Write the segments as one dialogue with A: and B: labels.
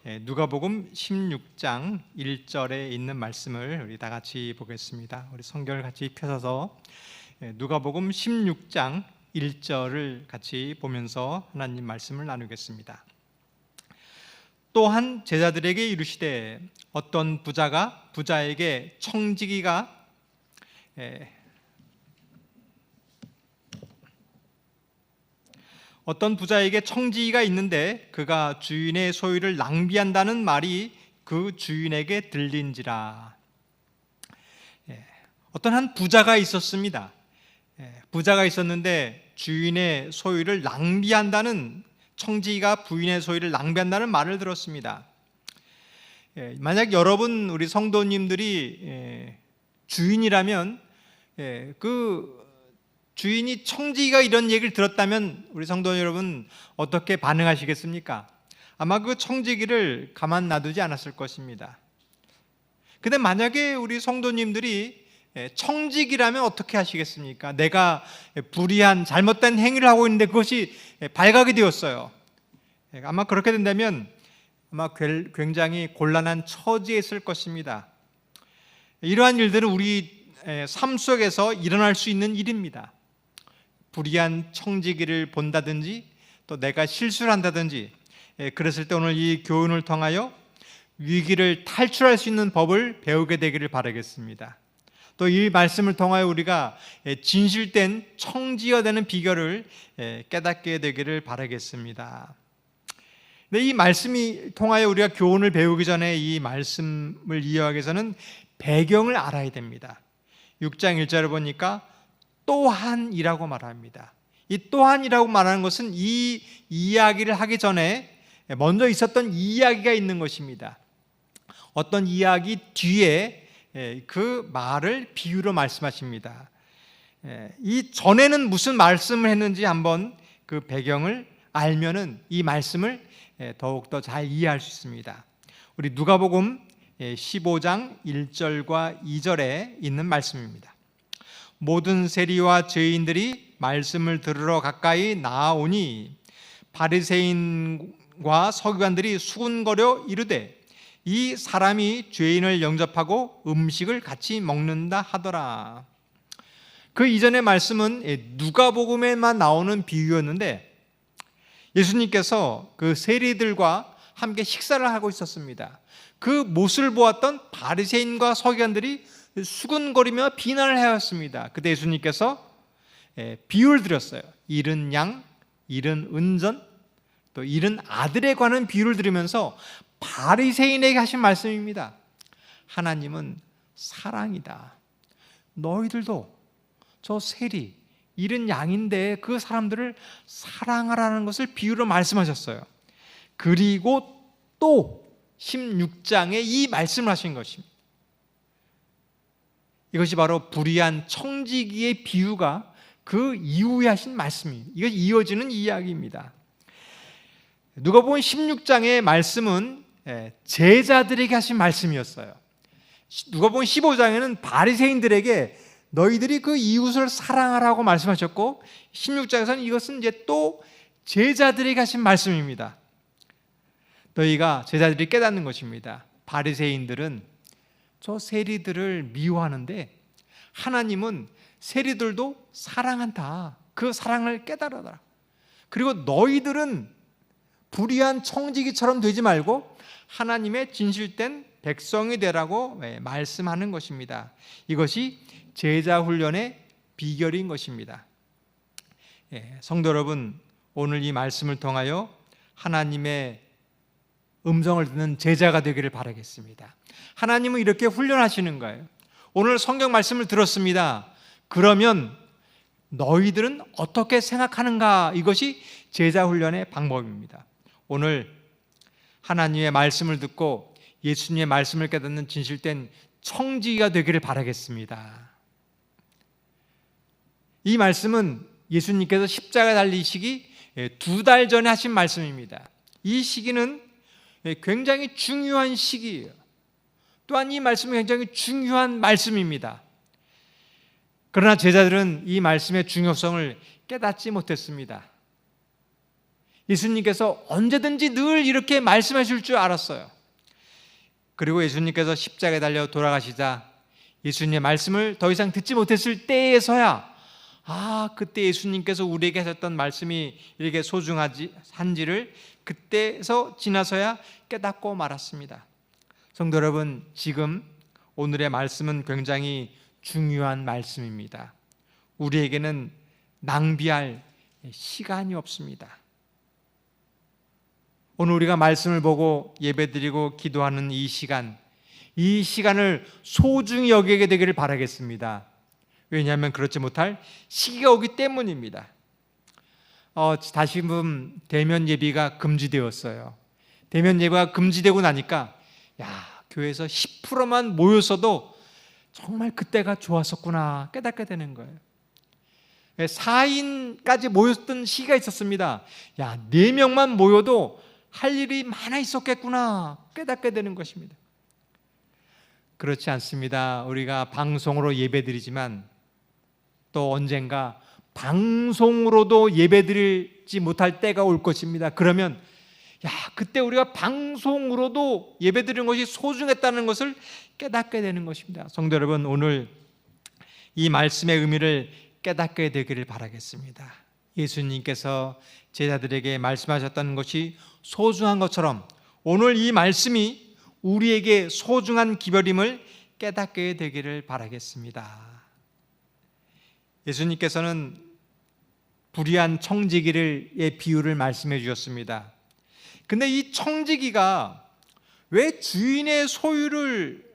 A: 누가복음 16장 1절에 있는 말씀을 우리 다 같이 보겠습니다. 우리 성경을 같이 펴서서 누가복음 16장 1절을 같이 보면서 하나님 말씀을 나누겠습니다. 또한 제자들에게 이르시되 어떤 부자에게 청지기가 있는데 그가 주인의 소유를 낭비한다는 말이 그 주인에게 들린지라. 어떤 한 부자가 있었습니다. 부자가 있었는데 주인의 소유를 낭비한다는, 청지기가 부인의 소유를 낭비한다는 말을 들었습니다. 만약 여러분, 우리 성도님들이 주인이라면 그 주인이 청지기가 이런 얘기를 들었다면 우리 성도 여러분 어떻게 반응하시겠습니까? 아마 그 청지기를 가만 놔두지 않았을 것입니다. 근데 만약에 우리 성도님들이 청지기라면 어떻게 하시겠습니까? 내가 불의한 잘못된 행위를 하고 있는데 그것이 발각이 되었어요. 아마 그렇게 된다면 아마 굉장히 곤란한 처지에 있을 것입니다. 이러한 일들은 우리 삶 속에서 일어날 수 있는 일입니다. 불의한 청지기를 본다든지 또 내가 실수를 한다든지, 그랬을 때 오늘 이 교훈을 통하여 위기를 탈출할 수 있는 법을 배우게 되기를 바라겠습니다. 또 이 말씀을 통하여 우리가 진실된 청지기가 되는 비결을 깨닫게 되기를 바라겠습니다. 근데 이 말씀이 통하여 우리가 교훈을 배우기 전에 이 말씀을 이해하기 위해서는 배경을 알아야 됩니다. 6장 1절을 보니까 또한이라고 말합니다. 이 또한이라고 말하는 것은 이 이야기를 하기 전에 먼저 있었던 이야기가 있는 것입니다. 어떤 이야기 뒤에 그 말을 비유로 말씀하십니다. 이 전에는 무슨 말씀을 했는지 한번 그 배경을 알면은 이 말씀을 더욱더 잘 이해할 수 있습니다. 우리 누가복음 15장 1절과 2절에 있는 말씀입니다. 모든 세리와 죄인들이 말씀을 들으러 가까이 나아오니 바리새인과 서기관들이 수군거려 이르되 이 사람이 죄인을 영접하고 음식을 같이 먹는다 하더라. 그 이전의 말씀은 누가복음에만 나오는 비유였는데 예수님께서 그 세리들과 함께 식사를 하고 있었습니다. 그 모습을 보았던 바리새인과 서기관들이 수군거리며 비난을 해왔습니다. 그때 예수님께서 비유를 드렸어요. 잃은 양, 잃은 은전, 또 잃은 아들에 관한 비유를 들으면서 바리새인에게 하신 말씀입니다. 하나님은 사랑이다. 너희들도 저 세리, 잃은 양인데 그 사람들을 사랑하라는 것을 비유로 말씀하셨어요. 그리고 또 16장에 이 말씀을 하신 것입니다. 이것이 바로 불의한 청지기의 비유가 그 이후에 하신 말씀입니다. 이것이 이어지는 이야기입니다. 누가복음 16장의 말씀은 제자들에게 하신 말씀이었어요. 누가복음 15장에는 바리새인들에게 너희들이 그 이웃을 사랑하라고 말씀하셨고 16장에서는 이것은 이제 또 제자들에게 하신 말씀입니다. 너희가 제자들이 깨닫는 것입니다. 바리새인들은 저 세리들을 미워하는데 하나님은 세리들도 사랑한다. 그 사랑을 깨달아라. 그리고 너희들은 불의한 청지기처럼 되지 말고 하나님의 진실된 백성이 되라고 말씀하는 것입니다. 이것이 제자 훈련의 비결인 것입니다. 성도 여러분, 오늘 이 말씀을 통하여 하나님의 음성을 듣는 제자가 되기를 바라겠습니다. 하나님은 이렇게 훈련하시는 거예요. 오늘 성경 말씀을 들었습니다. 그러면 너희들은 어떻게 생각하는가? 이것이 제자 훈련의 방법입니다. 오늘 하나님의 말씀을 듣고 예수님의 말씀을 깨닫는 진실된 청지기가 되기를 바라겠습니다. 이 말씀은 예수님께서 십자가에 달리시기 2달 전에 하신 말씀입니다. 이 시기는 굉장히 중요한 시기예요. 또한 이 말씀은 굉장히 중요한 말씀입니다. 그러나 제자들은 이 말씀의 중요성을 깨닫지 못했습니다. 예수님께서 언제든지 늘 이렇게 말씀하실 줄 알았어요. 그리고 예수님께서 십자가에 달려 돌아가시자 예수님의 말씀을 더 이상 듣지 못했을 때에서야 그때 예수님께서 우리에게 하셨던 말씀이 이렇게 소중한지를 그때에서 지나서야 깨닫고 말았습니다. 성도 여러분, 지금 오늘의 말씀은 굉장히 중요한 말씀입니다. 우리에게는 낭비할 시간이 없습니다. 오늘 우리가 말씀을 보고 예배드리고 기도하는 이 시간을 소중히 여기게 되기를 바라겠습니다. 왜냐하면 그렇지 못할 시기가 오기 때문입니다. 다시금 대면 예배가 금지되었어요. 대면 예배가 금지되고 나니까 교회에서 10%만 모였어도 정말 그때가 좋았었구나 깨닫게 되는 거예요. 4인까지 모였던 시기가 있었습니다. 4명만 모여도 할 일이 많아 있었겠구나 깨닫게 되는 것입니다. 그렇지 않습니다. 우리가 방송으로 예배드리지만 또 언젠가 방송으로도 예배드리지 못할 때가 올 것입니다. 그러면 그때 우리가 방송으로도 예배드리는 것이 소중했다는 것을 깨닫게 되는 것입니다. 성도 여러분, 오늘 이 말씀의 의미를 깨닫게 되기를 바라겠습니다. 예수님께서 제자들에게 말씀하셨던 것이 소중한 것처럼 오늘 이 말씀이 우리에게 소중한 기별임을 깨닫게 되기를 바라겠습니다. 예수님께서는 불의한 청지기의 비유를 말씀해 주셨습니다. 근데 이 청지기가 왜 주인의 소유를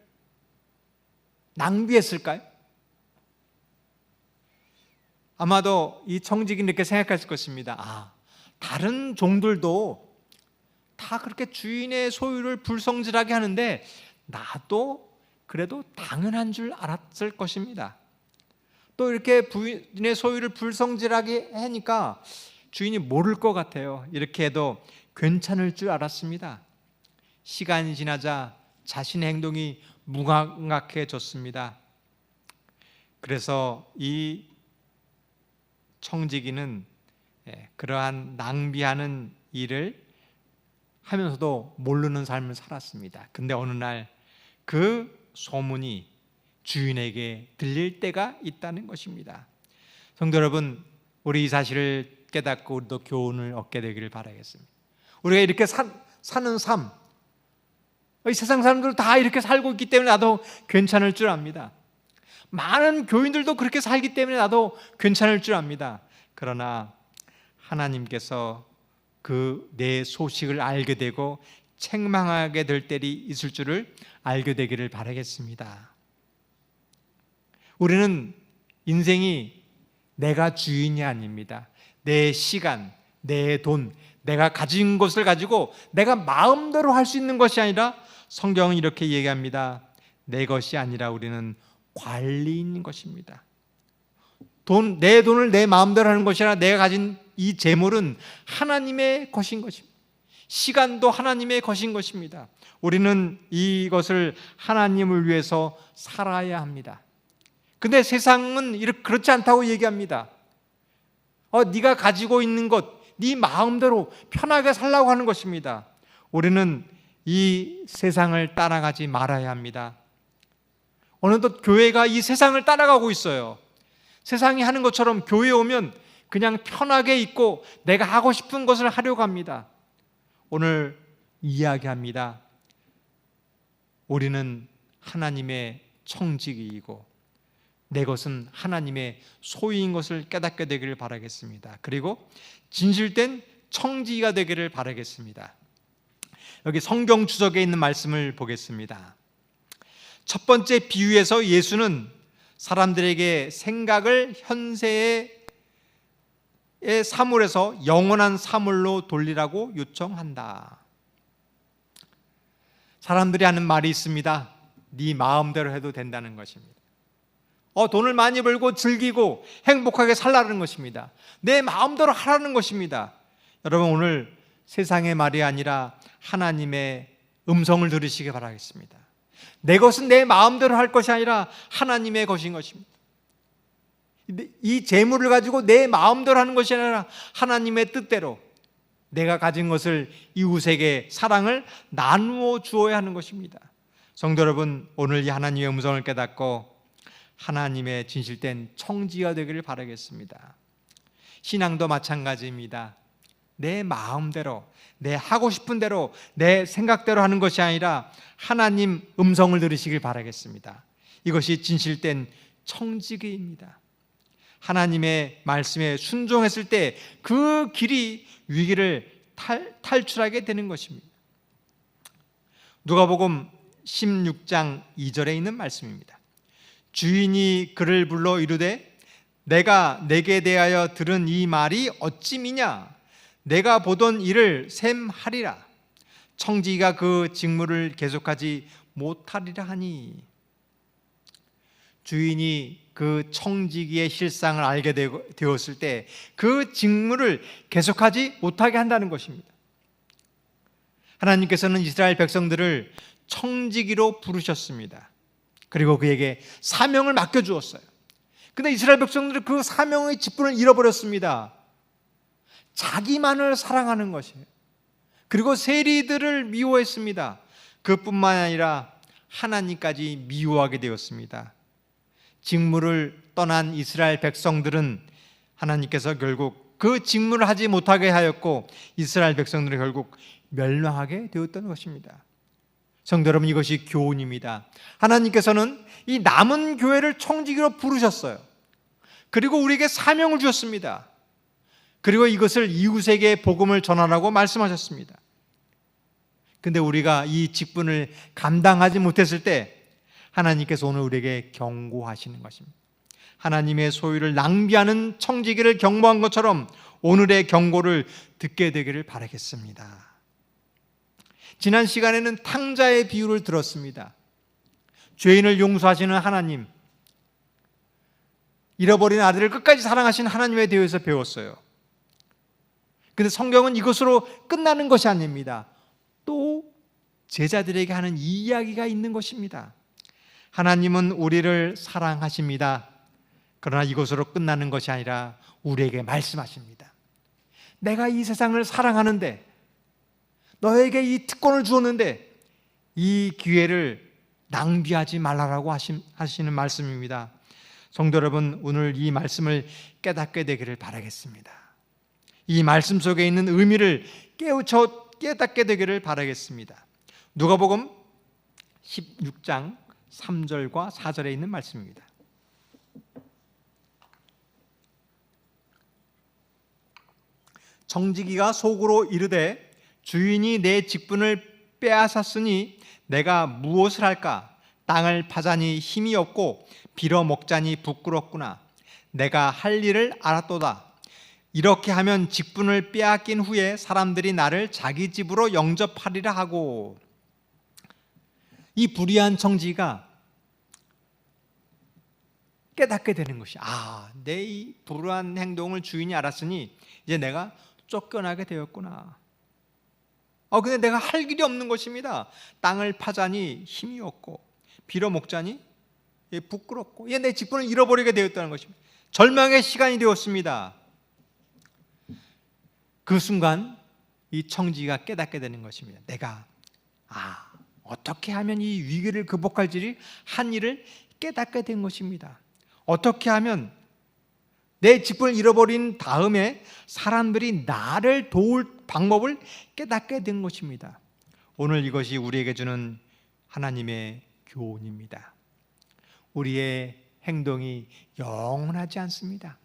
A: 낭비했을까요? 아마도 이 청지기는 이렇게 생각했을 것입니다. 다른 종들도 다 그렇게 주인의 소유를 불성질하게 하는데 나도 그래도 당연한 줄 알았을 것입니다. 또 이렇게 부인의 소유를 불성질하게 하니까 주인이 모를 것 같아요. 이렇게 해도 괜찮을 줄 알았습니다. 시간이 지나자 자신의 행동이 무감각해졌습니다. 그래서 이 청지기는 그러한 낭비하는 일을 하면서도 모르는 삶을 살았습니다. 근데 어느 날 그 소문이 주인에게 들릴 때가 있다는 것입니다. 성도 여러분, 우리 이 사실을 깨닫고 우리도 교훈을 얻게 되기를 바라겠습니다. 우리가 이렇게 사는 삶, 이 세상 사람들 다 이렇게 살고 있기 때문에 나도 괜찮을 줄 압니다. 많은 교인들도 그렇게 살기 때문에 나도 괜찮을 줄 압니다. 그러나 하나님께서 그 내 소식을 알게 되고 책망하게 될 때이 있을 줄을 알게 되기를 바라겠습니다. 우리는 인생이 내가 주인이 아닙니다. 내 시간, 내 돈, 내가 가진 것을 가지고 내가 마음대로 할 수 있는 것이 아니라 성경은 이렇게 얘기합니다. 내 것이 아니라 우리는 관리인 것입니다. 내 돈을 내 마음대로 하는 것이 아니라 내가 가진 이 재물은 하나님의 것인 것입니다. 시간도 하나님의 것인 것입니다. 우리는 이것을 하나님을 위해서 살아야 합니다. 근데 세상은 그렇지 않다고 얘기합니다. 네가 가지고 있는 것, 네 마음대로 편하게 살라고 하는 것입니다. 우리는 이 세상을 따라가지 말아야 합니다. 어느덧 교회가 이 세상을 따라가고 있어요. 세상이 하는 것처럼 교회에 오면 그냥 편하게 있고 내가 하고 싶은 것을 하려고 합니다. 오늘 이야기합니다. 우리는 하나님의 청지기이고 내 것은 하나님의 소유인 것을 깨닫게 되기를 바라겠습니다. 그리고 진실된 청지기가 되기를 바라겠습니다. 여기 성경 주석에 있는 말씀을 보겠습니다. 첫 번째 비유에서 예수는 사람들에게 생각을 현세의 사물에서 영원한 사물로 돌리라고 요청한다. 사람들이 하는 말이 있습니다. 네 마음대로 해도 된다는 것입니다. 돈을 많이 벌고 즐기고 행복하게 살라는 것입니다. 내 마음대로 하라는 것입니다. 여러분, 오늘 세상의 말이 아니라 하나님의 음성을 들으시기 바라겠습니다. 내 것은 내 마음대로 할 것이 아니라 하나님의 것인 것입니다. 이 재물을 가지고 내 마음대로 하는 것이 아니라 하나님의 뜻대로, 내가 가진 것을 이웃에게 사랑을 나누어 주어야 하는 것입니다. 성도 여러분, 오늘 이 하나님의 음성을 깨닫고 하나님의 진실된 청지가 되기를 바라겠습니다. 신앙도 마찬가지입니다. 내 마음대로, 내 하고 싶은 대로, 내 생각대로 하는 것이 아니라 하나님 음성을 들으시길 바라겠습니다. 이것이 진실된 청지기입니다. 하나님의 말씀에 순종했을 때 그 길이 위기를 탈출하게 되는 것입니다. 누가복음 16장 2절에 있는 말씀입니다. 주인이 그를 불러 이르되 내가 내게 대하여 들은 이 말이 어찌 미냐? 내가 보던 일을 셈하리라. 청지기가 그 직무를 계속하지 못하리라 하니. 주인이 그 청지기의 실상을 알게 되었을 때 그 직무를 계속하지 못하게 한다는 것입니다. 하나님께서는 이스라엘 백성들을 청지기로 부르셨습니다. 그리고 그에게 사명을 맡겨주었어요. 그런데 이스라엘 백성들은 그 사명의 직분을 잃어버렸습니다. 자기만을 사랑하는 것이에요. 그리고 세리들을 미워했습니다. 그뿐만 아니라 하나님까지 미워하게 되었습니다. 직무를 떠난 이스라엘 백성들은 하나님께서 결국 그 직무를 하지 못하게 하였고 이스라엘 백성들은 결국 멸망하게 되었던 것입니다. 성도 여러분, 이것이 교훈입니다. 하나님께서는 이 남은 교회를 청지기로 부르셨어요. 그리고 우리에게 사명을 주셨습니다. 그리고 이것을 이웃에게 복음을 전하라고 말씀하셨습니다. 그런데 우리가 이 직분을 감당하지 못했을 때 하나님께서 오늘 우리에게 경고하시는 것입니다. 하나님의 소유를 낭비하는 청지기를 경고한 것처럼 오늘의 경고를 듣게 되기를 바라겠습니다. 지난 시간에는 탕자의 비유를 들었습니다. 죄인을 용서하시는 하나님, 잃어버린 아들을 끝까지 사랑하시는 하나님에 대해서 배웠어요. 그런데 성경은 이것으로 끝나는 것이 아닙니다. 또 제자들에게 하는 이야기가 있는 것입니다. 하나님은 우리를 사랑하십니다. 그러나 이것으로 끝나는 것이 아니라 우리에게 말씀하십니다. 내가 이 세상을 사랑하는데, 너에게 이 특권을 주었는데 이 기회를 낭비하지 말라라고 하시는 말씀입니다. 성도 여러분, 오늘 이 말씀을 깨닫게 되기를 바라겠습니다. 이 말씀 속에 있는 의미를 깨닫게 되기를 바라겠습니다. 누가복음 16장 3절과 4절에 있는 말씀입니다. 청지기가 속으로 이르되 주인이 내 직분을 빼앗았으니 내가 무엇을 할까? 땅을 파자니 힘이 없고 빌어먹자니 부끄럽구나. 내가 할 일을 알았도다. 이렇게 하면 직분을 빼앗긴 후에 사람들이 나를 자기 집으로 영접하리라 하고. 이 불의한 청지기가 깨닫게 되는 것이, 내 이 불의한 행동을 주인이 알았으니 이제 내가 쫓겨나게 되었구나. 근데 내가 할 길이 없는 것입니다. 땅을 파자니 힘이 없고 빌어먹자니 부끄럽고 내 직분을 잃어버리게 되었다는 것입니다. 절망의 시간이 되었습니다. 그 순간 이 청지기가 깨닫게 되는 것입니다. 내가 어떻게 하면 이 위기를 극복할지 한 일을 깨닫게 된 것입니다. 어떻게 하면 내 직분을 잃어버린 다음에 사람들이 나를 도울 방법을 깨닫게 된 것입니다. 오늘 이것이 우리에게 주는 하나님의 교훈입니다. 우리의 행동이 영원하지 않습니다.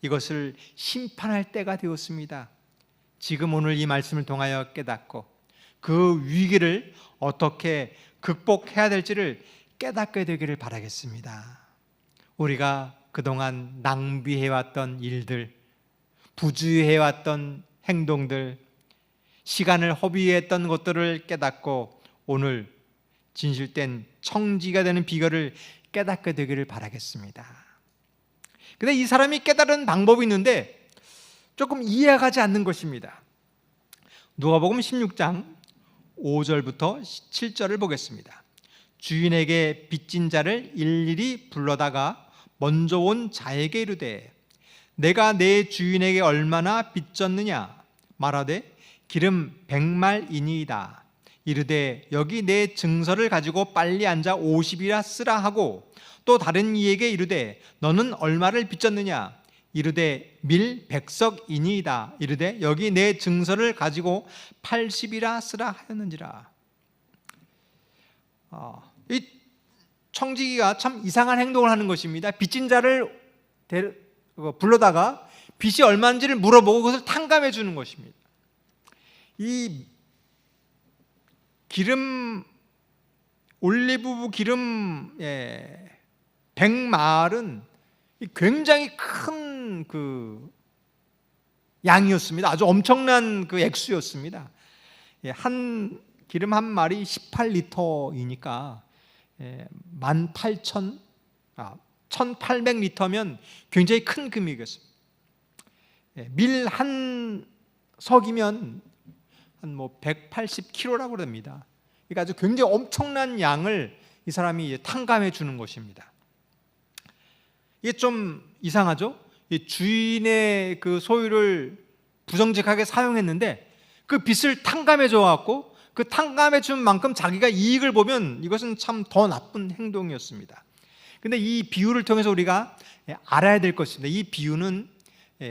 A: 이것을 심판할 때가 되었습니다. 지금 오늘 이 말씀을 통하여 깨닫고 그 위기를 어떻게 극복해야 될지를 깨닫게 되기를 바라겠습니다. 우리가 그동안 낭비해왔던 일들, 부주의해왔던 행동들, 시간을 허비했던 것들을 깨닫고 오늘 진실된 청지가 되는 비결을 깨닫게 되기를 바라겠습니다. 그런데 이 사람이 깨달은 방법이 있는데 조금 이해가 가지 않는 것입니다. 누가복음 16장 5절부터 7절을 보겠습니다. 주인에게 빚진 자를 일일이 불러다가 먼저 온 자에게 이르되 내가 내 주인에게 얼마나 빚졌느냐 말하되 기름 100말이니이다. 이르되 여기 내 증서를 가지고 빨리 앉아 50이라 쓰라 하고, 또 다른 이에게 이르되 너는 얼마를 빚졌느냐? 이르되 밀 100석이니이다. 이르되 여기 내 증서를 가지고 80이라 쓰라 하였는지라. 이 청지기가 참 이상한 행동을 하는 것입니다. 빚진 자를 불러다가 빚이 얼마인지를 물어보고 그것을 탕감해 주는 것입니다. 이 기름, 올리브 기름 100말은 굉장히 큰 그 양이었습니다. 아주 엄청난 그 액수였습니다. 기름 한 말이 18리터이니까 18,000리터면 굉장히 큰 금액이었습니다. 밀 한 석이면 한 180kg라고 그럽니다. 그러니까 아주 굉장히 엄청난 양을 이 사람이 탕감해 주는 것입니다. 이게 좀 이상하죠? 주인의 그 소유를 부정직하게 사용했는데 그 빚을 탕감해 줘갖고 그 탕감해 준 만큼 자기가 이익을 보면 이것은 참 더 나쁜 행동이었습니다. 근데 이 비유를 통해서 우리가 알아야 될 것입니다. 이 비유는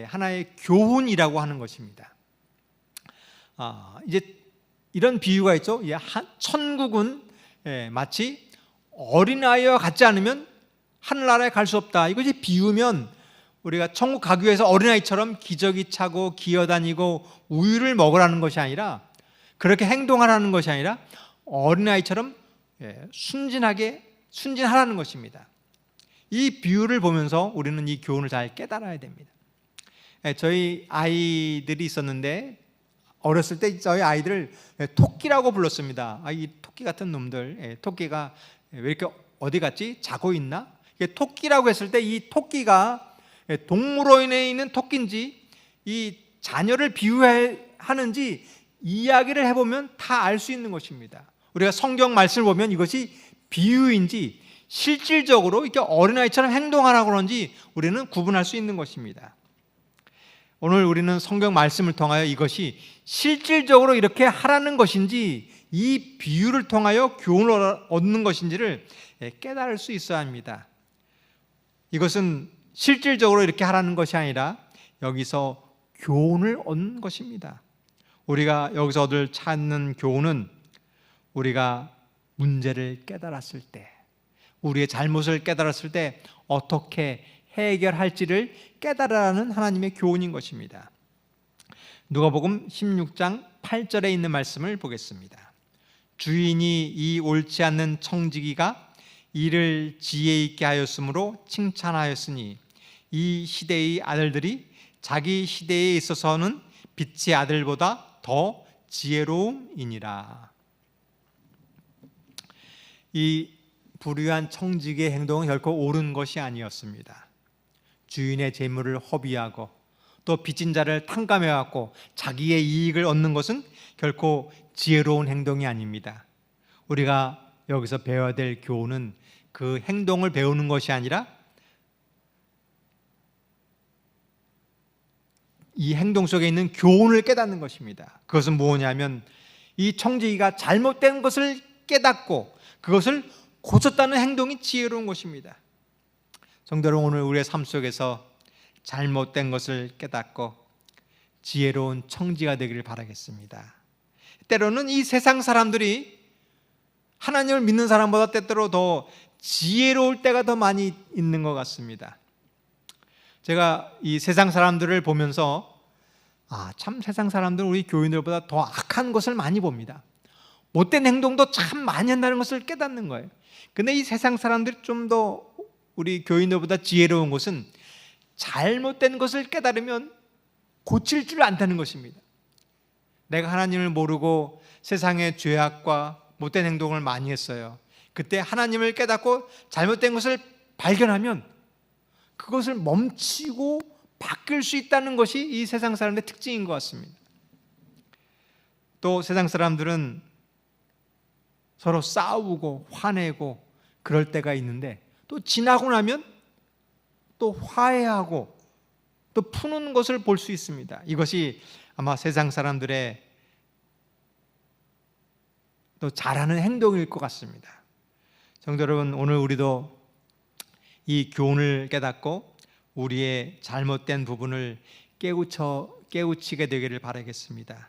A: 하나의 교훈이라고 하는 것입니다. 이제 이런 비유가 있죠. 천국은 마치 어린아이와 같지 않으면 하늘나라에 갈 수 없다. 이것이 비유면 우리가 천국 가기 위해서 어린아이처럼 기저귀 차고 기어다니고 우유를 먹으라는 것이 아니라, 그렇게 행동하라는 것이 아니라 어린아이처럼 순진하라는 것입니다. 이 비유를 보면서 우리는 이 교훈을 잘 깨달아야 됩니다. 저희 아이들이 있었는데 어렸을 때 저희 아이들을 토끼라고 불렀습니다. 이 토끼 같은 놈들, 토끼가 왜 이렇게 어디 갔지? 자고 있나? 토끼라고 했을 때 이 토끼가 동물원에 있는 토끼인지 이 자녀를 비유하는지 이야기를 해보면 다 알 수 있는 것입니다. 우리가 성경 말씀을 보면 이것이 비유인지 실질적으로 이렇게 어린아이처럼 행동하라고 그런지 우리는 구분할 수 있는 것입니다. 오늘 우리는 성경 말씀을 통하여 이것이 실질적으로 이렇게 하라는 것인지 이 비유를 통하여 교훈을 얻는 것인지를 깨달을 수 있어야 합니다. 이것은 실질적으로 이렇게 하라는 것이 아니라 여기서 교훈을 얻는 것입니다. 우리가 여기서 얻을 찾는 교훈은 우리가 문제를 깨달았을 때, 우리의 잘못을 깨달았을 때 어떻게 해결할지를 깨달으라는 하나님의 교훈인 것입니다. 누가복음 16장 8절에 있는 말씀을 보겠습니다. 주인이 이 옳지 않는 청지기가 이를 지혜 있게 하였으므로 칭찬하였으니 이 시대의 아들들이 자기 시대에 있어서는 빛의 아들보다 더 지혜로움이니라. 이 불의한 청지기의 행동은 결코 옳은 것이 아니었습니다. 주인의 재물을 허비하고 또 빚진 자를 탕감해갖고 자기의 이익을 얻는 것은 결코 지혜로운 행동이 아닙니다. 우리가 여기서 배워야 될 교훈은 그 행동을 배우는 것이 아니라 이 행동 속에 있는 교훈을 깨닫는 것입니다. 그것은 뭐냐면 이 청지기가 잘못된 것을 깨닫고 그것을 고쳤다는 행동이 지혜로운 것입니다. 성도 여러분, 오늘 우리의 삶 속에서 잘못된 것을 깨닫고 지혜로운 청지가 되기를 바라겠습니다. 때로는 이 세상 사람들이 하나님을 믿는 사람보다 때때로 더 지혜로울 때가 더 많이 있는 것 같습니다. 제가 이 세상 사람들을 보면서 참 세상 사람들은 우리 교인들보다 더 악한 것을 많이 봅니다. 못된 행동도 참 많이 한다는 것을 깨닫는 거예요. 근데 이 세상 사람들이 좀 더 우리 교인들보다 지혜로운 것은 잘못된 것을 깨달으면 고칠 줄 안다는 것입니다. 내가 하나님을 모르고 세상의 죄악과 못된 행동을 많이 했어요. 그때 하나님을 깨닫고 잘못된 것을 발견하면 그것을 멈추고 바뀔 수 있다는 것이 이 세상 사람들의 특징인 것 같습니다. 또 세상 사람들은 서로 싸우고 화내고 그럴 때가 있는데 또 지나고 나면 또 화해하고 또 푸는 것을 볼 수 있습니다. 이것이 아마 세상 사람들의 또 잘하는 행동일 것 같습니다. 성도 여러분, 오늘 우리도 이 교훈을 깨닫고 우리의 잘못된 부분을 깨우치게 되기를 바라겠습니다.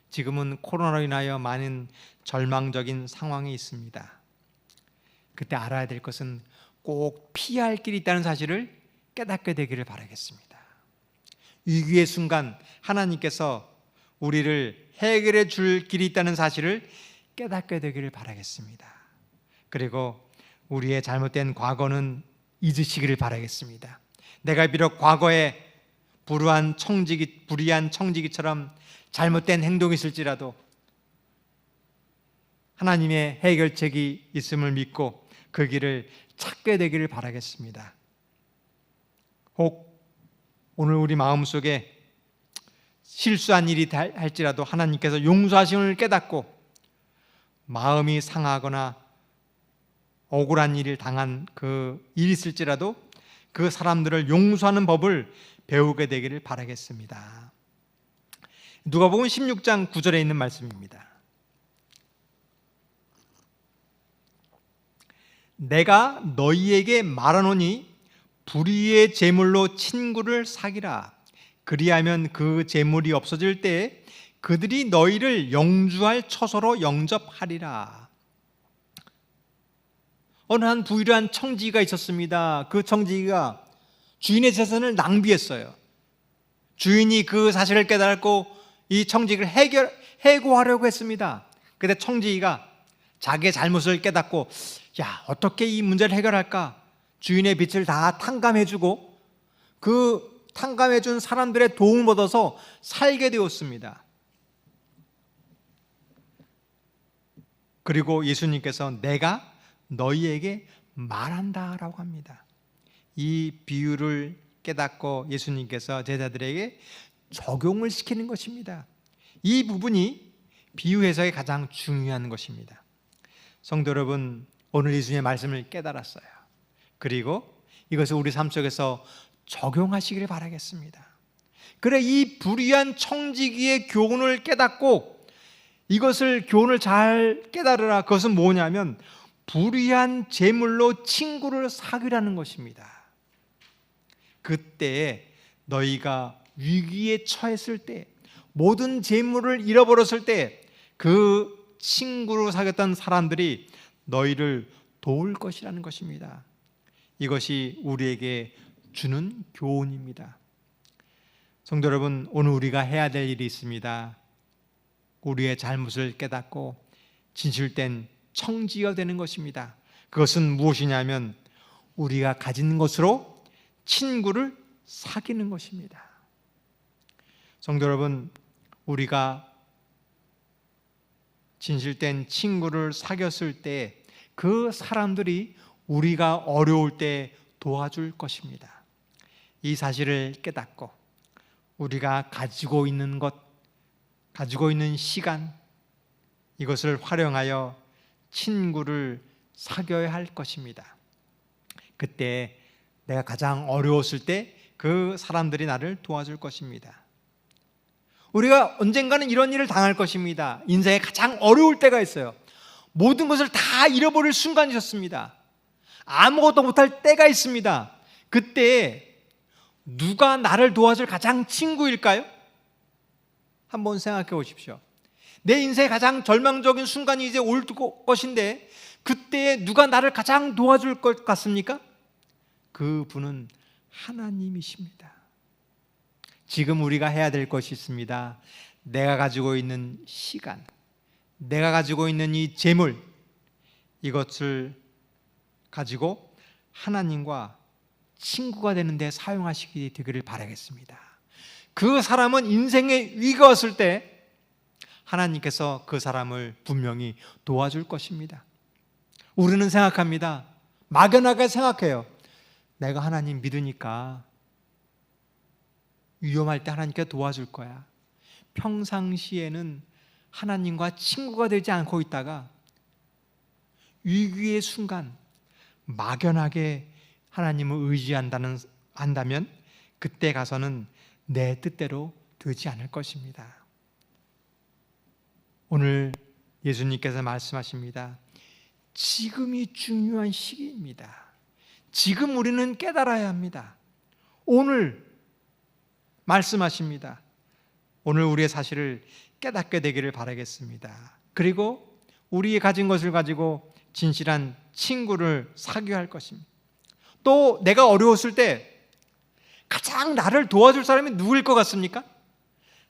A: 지금은 코로나로 인하여 많은 절망적인 상황이 있습니다. 그때 알아야 될 것은 꼭 피해야 할 길이 있다는 사실을 깨닫게 되기를 바라겠습니다. 위기의 순간 하나님께서 우리를 해결해 줄 길이 있다는 사실을 깨닫게 되기를 바라겠습니다. 그리고 우리의 잘못된 과거는 잊으시기를 바라겠습니다. 내가 비록 과거에 불의한 청지기처럼 잘못된 행동이 있을지라도 하나님의 해결책이 있음을 믿고 그 길을 찾게 되기를 바라겠습니다. 혹 오늘 우리 마음속에 실수한 일이 할지라도 하나님께서 용서하심을 깨닫고 마음이 상하거나 억울한 일을 당한 그 일이 있을지라도 그 사람들을 용서하는 법을 배우게 되기를 바라겠습니다. 누가복음 16장 9절에 있는 말씀입니다. 내가 너희에게 말하노니 불의의 제물로 친구를 사귀라. 그리하면 그 제물이 없어질 때에 그들이 너희를 영주할 처소로 영접하리라. 어느 한 부유한 청지기가 있었습니다. 그 청지기가 주인의 재산을 낭비했어요. 주인이 그 사실을 깨달고 이 청지기를 해고하려고 했습니다. 그때 청지기가 자기의 잘못을 깨닫고 어떻게 이 문제를 해결할까? 주인의 빚을 다 탕감해주고 그 탕감해준 사람들의 도움을 얻어서 살게 되었습니다. 그리고 예수님께서 내가 너희에게 말한다라고 합니다. 이 비유를 깨닫고 예수님께서 제자들에게 적용을 시키는 것입니다. 이 부분이 비유 해석의 가장 중요한 것입니다. 성도 여러분, 오늘 예수님의 말씀을 깨달았어요. 그리고 이것을 우리 삶 속에서 적용하시기를 바라겠습니다. 그래, 이 불의한 청지기의 교훈을 깨닫고 이것을 교훈을 잘 깨달으라. 그것은 뭐냐면 불의한 제물로 친구를 사귀라는 것입니다. 그때 너희가 위기에 처했을 때, 모든 재물을 잃어버렸을 때 그 친구로 사귀었던 사람들이 너희를 도울 것이라는 것입니다. 이것이 우리에게 주는 교훈입니다. 성도 여러분, 오늘 우리가 해야 될 일이 있습니다. 우리의 잘못을 깨닫고 진실된 청지기가 되는 것입니다. 그것은 무엇이냐면 우리가 가진 것으로 친구를 사귀는 것입니다. 성도 여러분, 우리가 진실된 친구를 사귀었을 때 그 사람들이 우리가 어려울 때 도와줄 것입니다. 이 사실을 깨닫고 우리가 가지고 있는 것, 가지고 있는 시간, 이것을 활용하여 친구를 사귀어야 할 것입니다. 그때 내가 가장 어려웠을 때 그 사람들이 나를 도와줄 것입니다. 우리가 언젠가는 이런 일을 당할 것입니다. 인생에 가장 어려울 때가 있어요. 모든 것을 다 잃어버릴 순간이 있었습니다. 아무것도 못할 때가 있습니다. 그때 누가 나를 도와줄 가장 친구일까요? 한번 생각해 보십시오. 내 인생의 가장 절망적인 순간이 이제 올 것인데 그때 누가 나를 가장 도와줄 것 같습니까? 그분은 하나님이십니다. 지금 우리가 해야 될 것이 있습니다. 내가 가지고 있는 시간, 내가 가지고 있는 이 재물, 이것을 가지고 하나님과 친구가 되는 데 사용하시기 되기를 바라겠습니다. 그 사람은 인생의 위기가 왔을 때 하나님께서 그 사람을 분명히 도와줄 것입니다. 우리는 생각합니다. 막연하게 생각해요. 내가 하나님 믿으니까 위험할 때 하나님께 도와줄 거야. 평상시에는 하나님과 친구가 되지 않고 있다가 위기의 순간 막연하게 하나님을 의지한다면 그때 가서는 내 뜻대로 되지 않을 것입니다. 오늘 예수님께서 말씀하십니다. 지금이 중요한 시기입니다. 지금 우리는 깨달아야 합니다. 오늘 말씀하십니다. 오늘 우리의 사실을 깨닫게 되기를 바라겠습니다. 그리고 우리의 가진 것을 가지고 진실한 친구를 사귀어야 할 것입니다. 또 내가 어려웠을 때 가장 나를 도와줄 사람이 누구일 것 같습니까?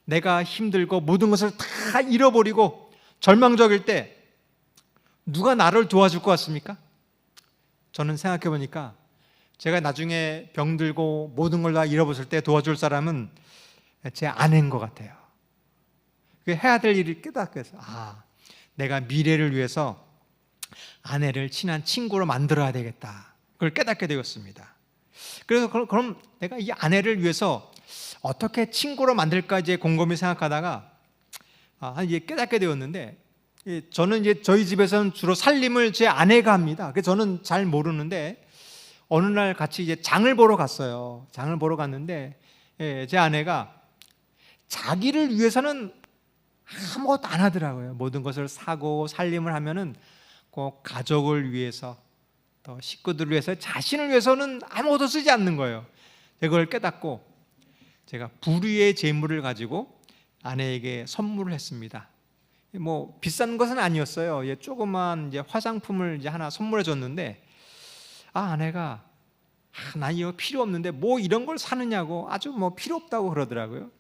A: 내가 힘들고 모든 것을 다 잃어버리고 절망적일 때 누가 나를 도와줄 것 같습니까? 저는 생각해 보니까 제가 나중에 병들고 모든 걸 다 잃어버렸을 때 도와줄 사람은 제 아내인 것 같아요. 해야 될 일을 깨닫게 해서 내가 미래를 위해서 아내를 친한 친구로 만들어야 되겠다. 그걸 깨닫게 되었습니다. 그래서 그럼 내가 이 아내를 위해서 어떻게 친구로 만들까 이제 곰곰이 생각하다가 이제 깨닫게 되었는데, 저는 이제 저희 집에서는 주로 살림을 제 아내가 합니다. 그래서 저는 잘 모르는데 어느 날 같이 이제 장을 보러 갔어요. 장을 보러 갔는데 제 아내가 자기를 위해서는 아무것도 안 하더라고요. 모든 것을 사고 살림을 하면은 꼭 가족을 위해서 또 식구들을 위해서 자신을 위해서는 아무것도 쓰지 않는 거예요. 제가 그걸 깨닫고 제가 불의의 재물을 가지고 아내에게 선물을 했습니다. 뭐 비싼 것은 아니었어요. 조그만 이제 화장품을 이제 하나 선물해 줬는데 아내가 나 이거 필요 없는데 뭐 이런 걸 사느냐고 아주 뭐 필요 없다고 그러더라고요.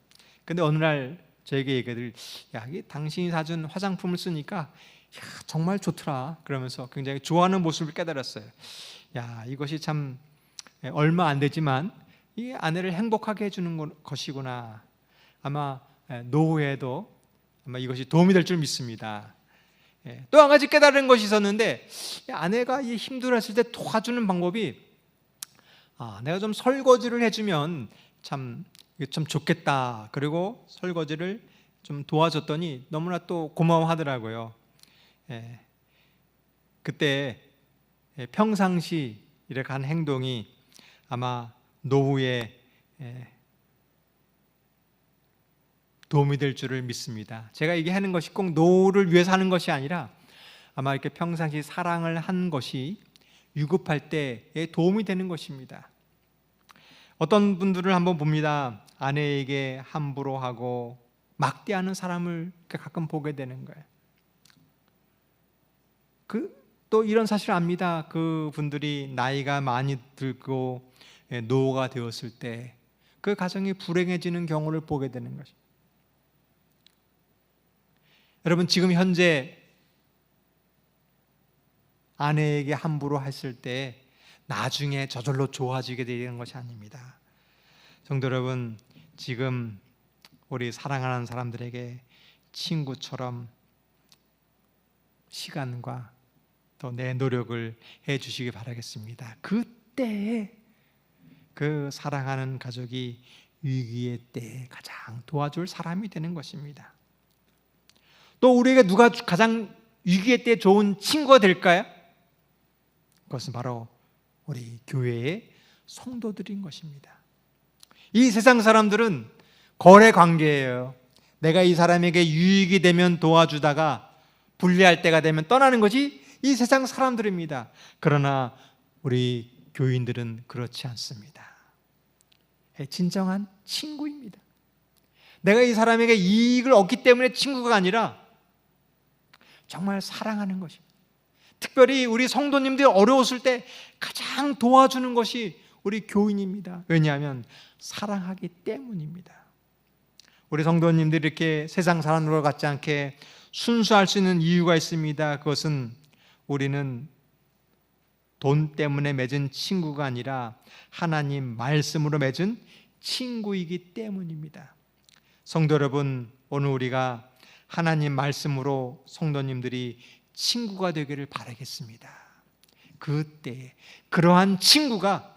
A: 근데 어느 날 저에게 얘기를 이게 당신이 사준 화장품을 쓰니까 정말 좋더라 그러면서 굉장히 좋아하는 모습을 깨달았어요. 이것이 참 얼마 안 되지만 이 아내를 행복하게 해주는 것이구나. 아마 노후에도 아마 이것이 도움이 될 줄 믿습니다. 또 한 가지 깨달은 것이 있었는데, 아내가 힘들었을 때 도와주는 방법이 내가 좀 설거지를 해주면 참 좋겠다. 그리고 설거지를 좀 도와줬더니 너무나 또 고마워하더라고요. 그때 평상시 이렇게 한 행동이 아마 노후에 도움이 될 줄을 믿습니다. 제가 이게 하는 것이 꼭 노후를 위해서 하는 것이 아니라 아마 이렇게 평상시 사랑을 한 것이 위급할 때에 도움이 되는 것입니다. 어떤 분들을 한번 봅니다. 아내에게 함부로 하고 막대하는 사람을 가끔 보게 되는 거예요. 또 이런 사실을 압니다. 그 분들이 나이가 많이 들고 노후가 되었을 때 그 가정이 불행해지는 경우를 보게 되는 것입니다. 여러분, 지금 현재 아내에게 함부로 했을 때 나중에 저절로 좋아지게 되는 것이 아닙니다. 성도 여러분, 지금 우리 사랑하는 사람들에게 친구처럼 시간과 또 내 노력을 해 주시기 바라겠습니다. 그때에 그 사랑하는 가족이 위기의 때에 가장 도와줄 사람이 되는 것입니다. 또 우리에게 누가 가장 위기의 때 좋은 친구가 될까요? 그것은 바로 우리 교회의 성도들인 것입니다. 이 세상 사람들은 거래 관계예요. 내가 이 사람에게 유익이 되면 도와주다가 불리할 때가 되면 떠나는 것이 이 세상 사람들입니다. 그러나 우리 교인들은 그렇지 않습니다. 진정한 친구입니다. 내가 이 사람에게 이익을 얻기 때문에 친구가 아니라 정말 사랑하는 것입니다. 특별히 우리 성도님들이 어려웠을 때 가장 도와주는 것이 우리 교인입니다. 왜냐하면 사랑하기 때문입니다. 우리 성도님들이 이렇게 세상 사람으로 같지 않게 순수할 수 있는 이유가 있습니다. 그것은 우리는 돈 때문에 맺은 친구가 아니라 하나님 말씀으로 맺은 친구이기 때문입니다. 성도 여러분, 오늘 우리가 하나님 말씀으로 성도님들이 친구가 되기를 바라겠습니다. 그때 그러한 친구가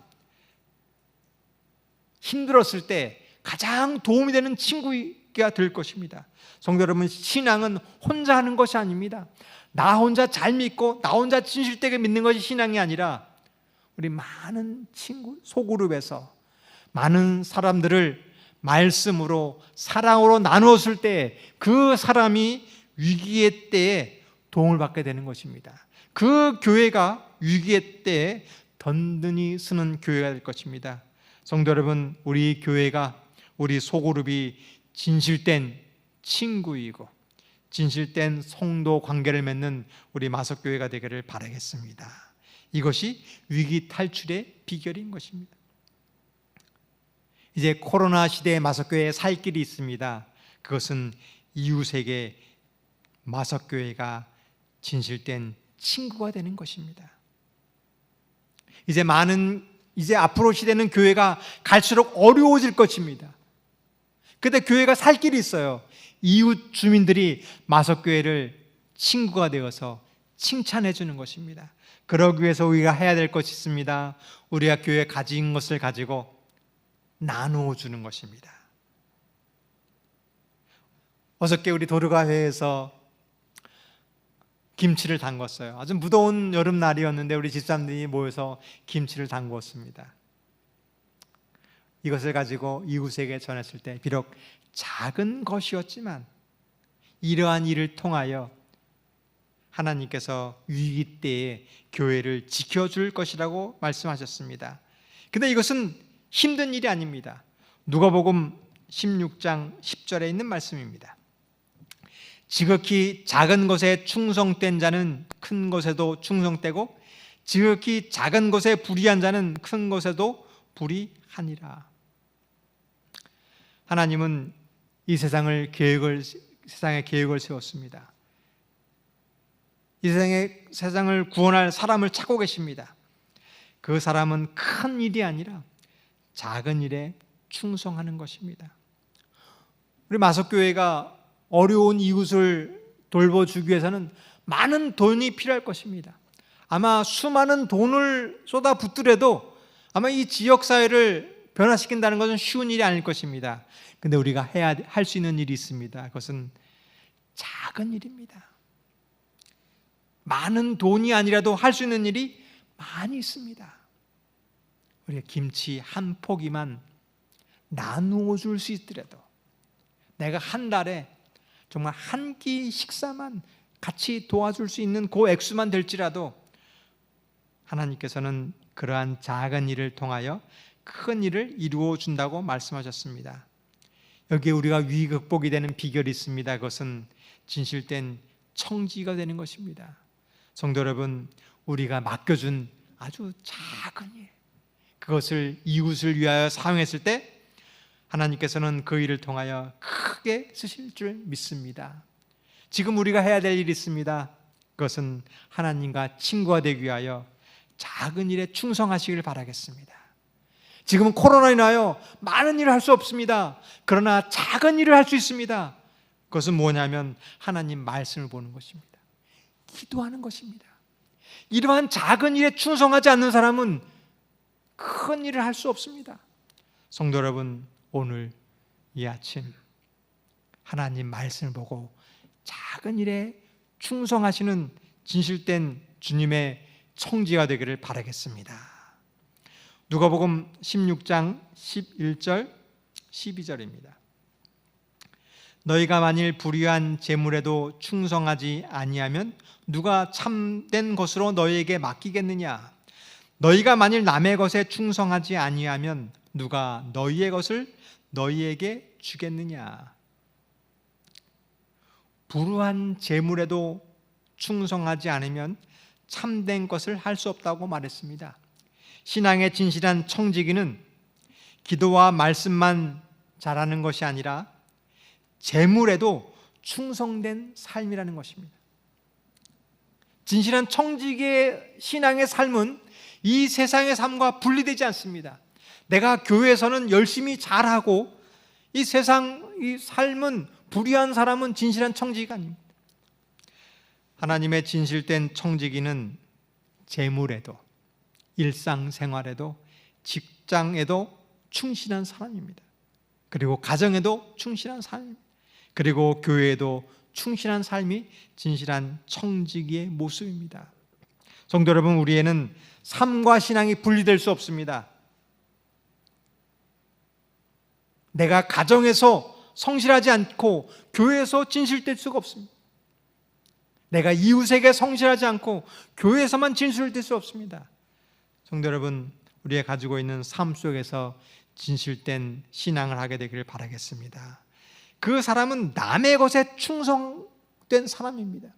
A: 힘들었을 때 가장 도움이 되는 친구가 될 것입니다. 성도 여러분, 신앙은 혼자 하는 것이 아닙니다. 나 혼자 잘 믿고 나 혼자 진실되게 믿는 것이 신앙이 아니라 우리 많은 친구, 소그룹에서 많은 사람들을 말씀으로 사랑으로 나누었을 때 그 사람이 위기의 때에 도움을 받게 되는 것입니다. 그 교회가 위기의 때에 든든히 서는 교회가 될 것입니다. 성도 여러분, 우리 교회가, 우리 소그룹이 진실된 친구이고 진실된 성도 관계를 맺는 우리 마석교회가 되기를 바라겠습니다. 이것이 위기 탈출의 비결인 것입니다. 이제 코로나 시대의 마석교회에 살 길이 있습니다. 그것은 이웃에게 마석교회가 진실된 친구가 되는 것입니다. 이제 앞으로 시대는 교회가 갈수록 어려워질 것입니다. 그때 교회가 살 길이 있어요. 이웃 주민들이 마석교회를 친구가 되어서 칭찬해 주는 것입니다. 그러기 위해서 우리가 해야 될 것이 있습니다. 우리가 교회에 가진 것을 가지고 나누어 주는 것입니다. 어저께 우리 도르가회에서 김치를 담궜어요. 아주 무더운 여름날이었는데 우리 집사람들이 모여서 김치를 담궜습니다. 이것을 가지고 이웃에게 전했을 때 비록 작은 것이었지만 이러한 일을 통하여 하나님께서 위기 때에 교회를 지켜줄 것이라고 말씀하셨습니다. 근데 이것은 힘든 일이 아닙니다. 누가복음 16장 10절에 있는 말씀입니다. 지극히 작은 것에 충성된 자는 큰 것에도 충성되고 지극히 작은 것에 불의한 자는 큰 것에도 불의하니라. 하나님은 이 세상에 계획을 세웠습니다. 이 세상을 구원할 사람을 찾고 계십니다. 그 사람은 큰 일이 아니라 작은 일에 충성하는 것입니다. 우리 마석교회가 어려운 이웃을 돌보주기 위해서는 많은 돈이 필요할 것입니다. 아마 수많은 돈을 쏟아붓더라도 아마 이 지역사회를 변화시킨다는 것은 쉬운 일이 아닐 것입니다. 근데 우리가 할 수 있는 일이 있습니다. 그것은 작은 일입니다. 많은 돈이 아니라도 할 수 있는 일이 많이 있습니다. 우리가 김치 한 포기만 나누어 줄 수 있더라도, 내가 한 달에 정말 한 끼 식사만 같이 도와줄 수 있는 그 액수만 될지라도 하나님께서는 그러한 작은 일을 통하여 큰 일을 이루어 준다고 말씀하셨습니다. 여기에 우리가 위기 극복이 되는 비결이 있습니다. 그것은 진실된 청지가 되는 것입니다. 성도 여러분, 우리가 맡겨준 아주 작은 일, 그것을 이웃을 위하여 사용했을 때 하나님께서는 그 일을 통하여 크게 쓰실 줄 믿습니다. 지금 우리가 해야 될 일이 있습니다. 그것은 하나님과 친구가 되기 위하여 작은 일에 충성하시길 바라겠습니다. 지금은 코로나로 인하여 많은 일을 할 수 없습니다. 그러나 작은 일을 할 수 있습니다. 그것은 뭐냐면 하나님 말씀을 보는 것입니다. 기도하는 것입니다. 이러한 작은 일에 충성하지 않는 사람은 큰 일을 할 수 없습니다. 성도 여러분, 오늘 이 아침 하나님 말씀을 보고 작은 일에 충성하시는 진실된 주님의 청지가 되기를 바라겠습니다. 누가복음 16장 11절 12절입니다. 너희가 만일 불의한 재물에도 충성하지 아니하면 누가 참된 것으로 너희에게 맡기겠느냐? 너희가 만일 남의 것에 충성하지 아니하면 누가 너희의 것을 너희에게 주겠느냐? 불우한 재물에도 충성하지 않으면 참된 것을 할 수 없다고 말했습니다. 신앙의 진실한 청지기는 기도와 말씀만 잘하는 것이 아니라 재물에도 충성된 삶이라는 것입니다. 진실한 청지기의 신앙의 삶은 이 세상의 삶과 분리되지 않습니다. 내가 교회에서는 열심히 잘하고 이 세상 이 삶은 불의한 사람은 진실한 청지기가 아닙니다. 하나님의 진실된 청지기는 재물에도, 일상생활에도, 직장에도 충실한 사람입니다. 그리고 가정에도 충실한 삶입니다. 그리고 교회에도 충실한 삶이 진실한 청지기의 모습입니다. 성도 여러분, 우리에는 삶과 신앙이 분리될 수 없습니다. 내가 가정에서 성실하지 않고 교회에서 진실될 수가 없습니다. 내가 이웃에게 성실하지 않고 교회에서만 진실을 뗄 수 없습니다. 성도 여러분, 우리가 가지고 있는 삶 속에서 진실된 신앙을 하게 되기를 바라겠습니다. 그 사람은 남의 것에 충성된 사람입니다.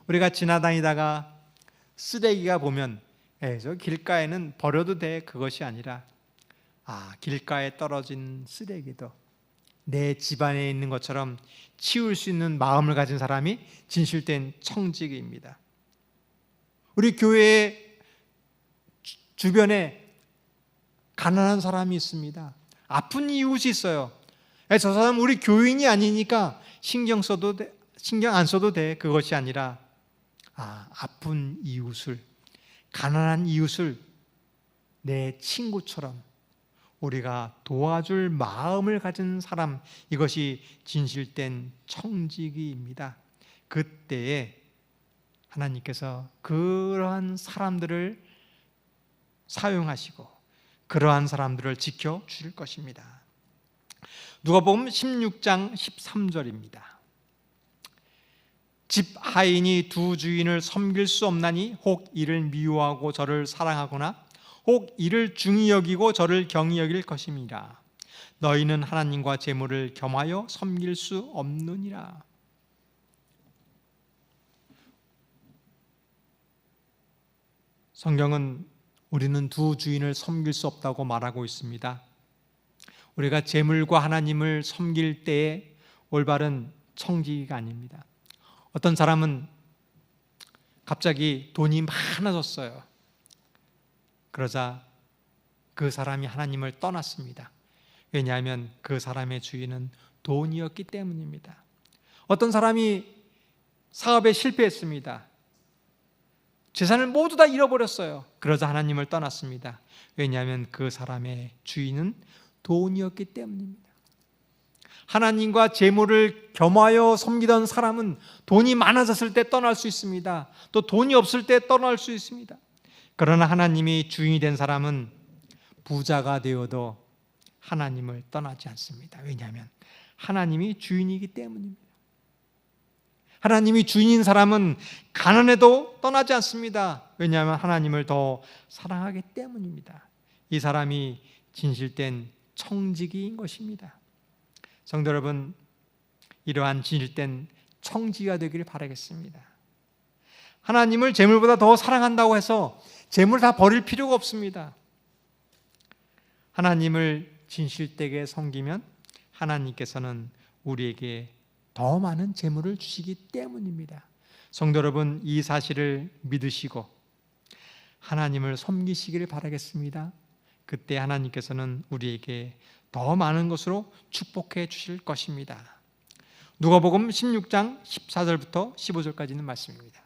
A: 우리가 지나다니다가 쓰레기가 보면 저 길가에는 버려도 돼, 그것이 아니라 길가에 떨어진 쓰레기도 내 집안에 있는 것처럼 치울 수 있는 마음을 가진 사람이 진실된 청지기입니다. 우리 교회 주변에 가난한 사람이 있습니다. 아픈 이웃이 있어요. 저 사람 우리 교인이 아니니까 신경 안 써도 돼, 그것이 아니라 아픈 이웃을, 가난한 이웃을 내 친구처럼 우리가 도와줄 마음을 가진 사람, 이것이 진실된 청지기입니다. 그때에 하나님께서 그러한 사람들을 사용하시고 그러한 사람들을 지켜주실 것입니다. 누가복음 16장 13절입니다. 집 하인이 두 주인을 섬길 수 없나니 혹 이를 미워하고 저를 사랑하거나 혹 이를 중히 여기고 저를 경히 여길 것임이라. 너희는 하나님과 재물을 겸하여 섬길 수 없느니라. 성경은 우리는 두 주인을 섬길 수 없다고 말하고 있습니다. 우리가 재물과 하나님을 섬길 때의 올바른 청지기가 아닙니다. 어떤 사람은 갑자기 돈이 많아졌어요. 그러자 그 사람이 하나님을 떠났습니다. 왜냐하면 그 사람의 주인은 돈이었기 때문입니다. 어떤 사람이 사업에 실패했습니다. 재산을 모두 다 잃어버렸어요. 그러자 하나님을 떠났습니다. 왜냐하면 그 사람의 주인은 돈이었기 때문입니다. 하나님과 재물을 겸하여 섬기던 사람은 돈이 많아졌을 때 떠날 수 있습니다. 또 돈이 없을 때 떠날 수 있습니다. 그러나 하나님이 주인이 된 사람은 부자가 되어도 하나님을 떠나지 않습니다. 왜냐하면 하나님이 주인이기 때문입니다. 하나님이 주인인 사람은 가난해도 떠나지 않습니다. 왜냐하면 하나님을 더 사랑하기 때문입니다. 이 사람이 진실된 청지기인 것입니다. 성도 여러분, 이러한 진실된 청지기가 되기를 바라겠습니다. 하나님을 재물보다 더 사랑한다고 해서 재물 다 버릴 필요가 없습니다. 하나님을 진실되게 섬기면 하나님께서는 우리에게 더 많은 재물을 주시기 때문입니다. 성도 여러분, 이 사실을 믿으시고 하나님을 섬기시기를 바라겠습니다. 그때 하나님께서는 우리에게 더 많은 것으로 축복해 주실 것입니다. 누가복음 16장 14절부터 15절까지는 말씀입니다.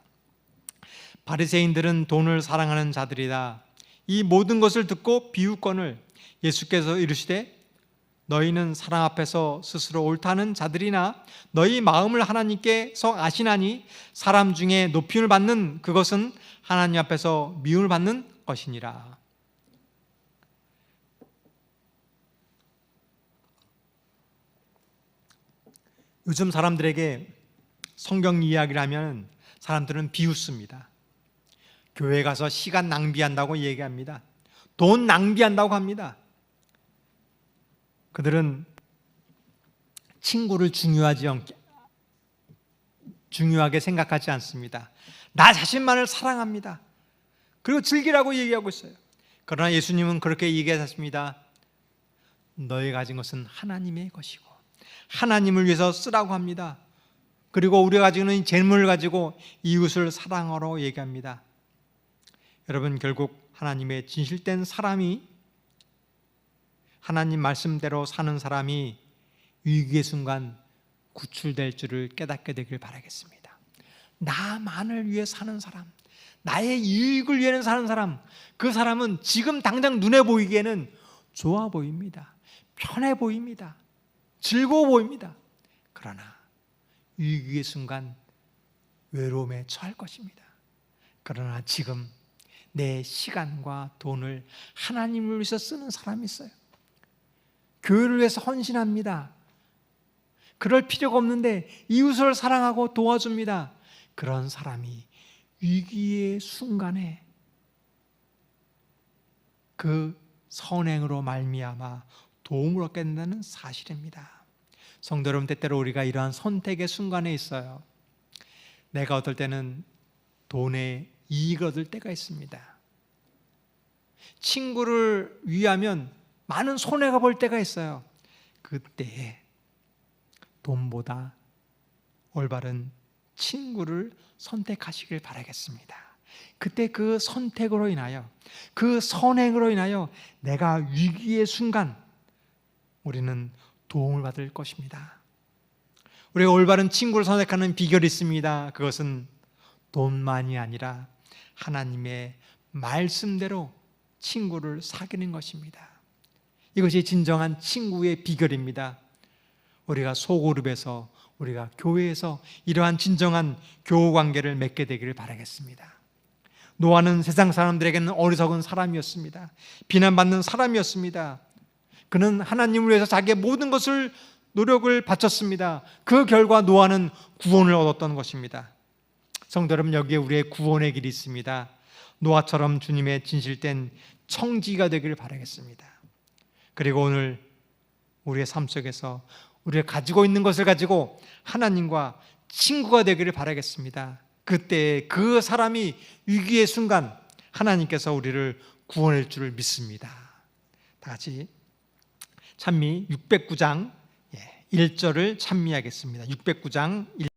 A: 바리새인들은 돈을 사랑하는 자들이다. 이 모든 것을 듣고 비웃건을 예수께서 이르시되 너희는 사람 앞에서 스스로 옳다는 자들이나 너희 마음을 하나님께서 아시나니 사람 중에 높임을 받는 그것은 하나님 앞에서 미움을 받는 것이니라. 요즘 사람들에게 성경 이야기를 하면 사람들은 비웃습니다. 교회 가서 시간 낭비한다고 얘기합니다. 돈 낭비한다고 합니다. 그들은 친구를 중요하게 생각하지 않습니다. 나 자신만을 사랑합니다. 그리고 즐기라고 얘기하고 있어요. 그러나 예수님은 그렇게 얘기하셨습니다. 너희 가진 것은 하나님의 것이고 하나님을 위해서 쓰라고 합니다. 그리고 우리가 가지고 있는 재물을 가지고 이웃을 사랑하라고 얘기합니다. 여러분, 결국 하나님의 진실된 사람이, 하나님 말씀대로 사는 사람이 위기의 순간 구출될 줄을 깨닫게 되길 바라겠습니다. 나만을 위해 사는 사람, 나의 이익을 위해 사는 사람, 그 사람은 지금 당장 눈에 보이기에는 좋아 보입니다. 편해 보입니다. 즐거워 보입니다. 그러나 위기의 순간 외로움에 처할 것입니다. 그러나 지금 내 시간과 돈을 하나님을 위해서 쓰는 사람이 있어요. 교회를 위해서 헌신합니다. 그럴 필요가 없는데 이웃을 사랑하고 도와줍니다. 그런 사람이 위기의 순간에 그 선행으로 말미암아 도움을 얻게 된다는 사실입니다. 성도 여러분, 때때로 우리가 이러한 선택의 순간에 있어요. 내가 어떨 때는 돈에 이익을 얻을 때가 있습니다. 친구를 위하면 많은 손해가 볼 때가 있어요. 그때에 돈보다 올바른 친구를 선택하시길 바라겠습니다. 그때 그 선택으로 인하여, 그 선행으로 인하여 내가 위기의 순간 우리는 도움을 받을 것입니다. 우리가 올바른 친구를 선택하는 비결이 있습니다. 그것은 돈만이 아니라 하나님의 말씀대로 친구를 사귀는 것입니다. 이것이 진정한 친구의 비결입니다. 우리가 소그룹에서, 우리가 교회에서 이러한 진정한 교우 관계를 맺게 되기를 바라겠습니다. 노아는 세상 사람들에게는 어리석은 사람이었습니다. 비난받는 사람이었습니다. 그는 하나님을 위해서 자기의 모든 것을 노력을 바쳤습니다. 그 결과 노아는 구원을 얻었던 것입니다. 성도 여러분, 여기에 우리의 구원의 길이 있습니다. 노아처럼 주님의 진실된 청지기가 되기를 바라겠습니다. 그리고 오늘 우리의 삶 속에서 우리가 가지고 있는 것을 가지고 하나님과 친구가 되기를 바라겠습니다. 그때 그 사람이 위기의 순간 하나님께서 우리를 구원할 줄을 믿습니다. 다 같이 찬미 609장 1절을 찬미하겠습니다. 609장